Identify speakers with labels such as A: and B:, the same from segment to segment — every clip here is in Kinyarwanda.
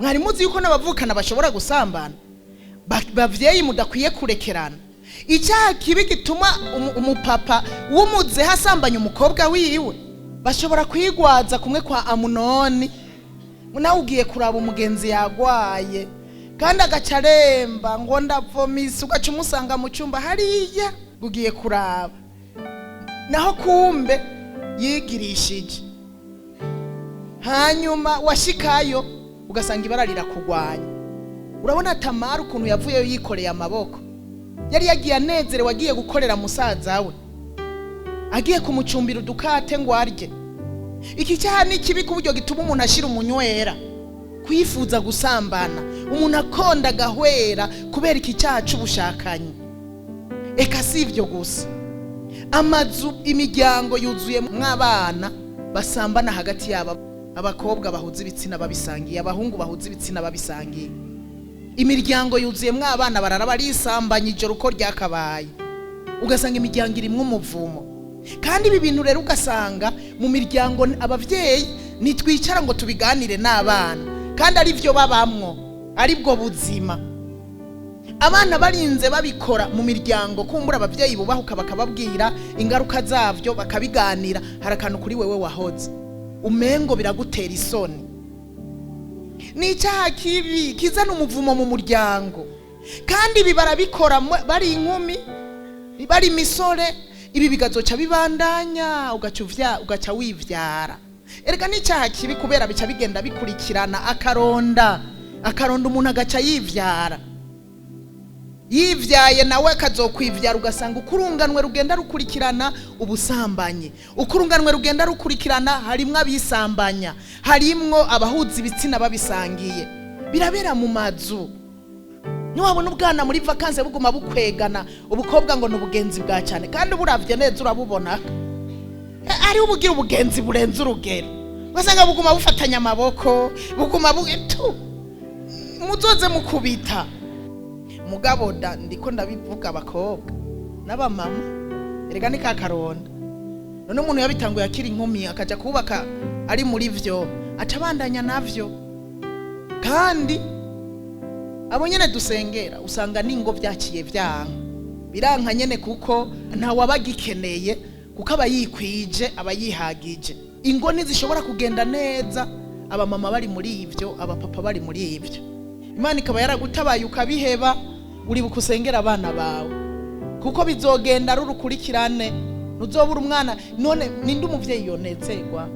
A: mwari muzi yuko n'abavukana bashobora gusambana. Bavyeyi mudakwiye kurekerana. Icyaha kibi gituma umupapa wumuze hasambanya umukobwa wiwe bashobora kwigwaza kumwe kwa Amunoni. Nawe ugiye kuraba umugenzi yagwaye kandi agacaremba ngo ndavomisa ugaca umusanga mu cyumba hariya ugiye kuraba, naho kumbe yigirishije. Hanyuma washikayo ugasanga ibara rirakugwanya. Urabona Tamara ukuntu yavuye yikoreye amaboko, yari yagiye anezerewe agiye gukorera musaza we, agiye kumucumbira udukate ngo arye. Iki cyaha ni kibi ku buryo gituma umuntu ashira umunywera, kwifuza gusambana, umuntu akonda gahwera kubera iki cyaha cy'ubushakanye. Eka si ivyo gusa, amazu imiryango yuzuye mw'abana basambana hagati yabo, abakobwa bahuza ibitsina babisangiye, abahungu bahuza ibitsina babisangiye. Imiryango yuzuye mw'abana barara barisambanya ijoro uko ryakabaye, ugasanga imiryango irimwe umuvumo. Kandi ibi bintu rero ugasanga mu miryango abavyeyi nitwicara ngo tubiganire n'abana, kandi ari byo babamwo, ari bwo buzima. Abana barinze babikora mu miryango, kumbura abavyeyi bubahuka bakababwira ingaruka zavyo bakabiganira, harakantu kuri wewe wahoze umengo biragutera isoni. Ni icyaha kibi kizana umuvumo mu muryango, kandi ibi barabikora bari inkumi, bari misore. Ibi bigazoca bibandanya ugaca wivyara. Erega ni icyaha kibi kubera bica bigenda bikurikirana, akaronda umuntu agaca yivyara. Yivyaye nawe akazokwivyara, ugasanga ukurunganwe rugenda rukurikirana ubusambanyi, ukurunganwe rugenda rukurikirana harimwo abisambanya, harimwo abahuza ibitsina babisangiye. Birabera mu mazu. Niwabona ubwana muri vacances buguma bukwegana, ubukobwa ngo n'ubugenzi bwa cyane, kandi buravye neza urabubona ari ubugira ubugenzi burenze urugero. Wasanga buguma bufatanya amaboko, buguma bugetu muzoze mukubita. Mugabo ndiko ndabivuga abakobwa n'abamama, erega ni kakaronda. None umuntu yabitanguye akiri inkumi akaja kubaka ari muri vyo, acabandanya navyo. Kandi abo nyene dusengera usanga ningo byaciye vyanka, biranka nyene kuko nta wabagikeneye, kuko abayikwije abayihagije. Ingo ntizishobora kugenda neza abamama bari muri ivyo, abapapa bari muri ivyo. Imana ikaba yaragutabaye ukabiheba, uri bukusengera abana bawe, kuko bizogenda ari urukurikirane. Ntuzobura umwana. None ninde umuvyeyi yonezerwa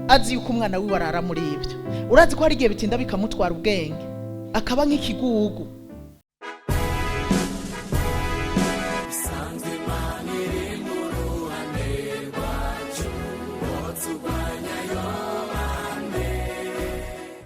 A: azi yuko umwana wiwe arara muri ivyo? Urazi ko hari igihe bitinda bikamutwara ubwenge, akaba nk'ikigugu.
B: Sanze manere mu ruhande rwacu,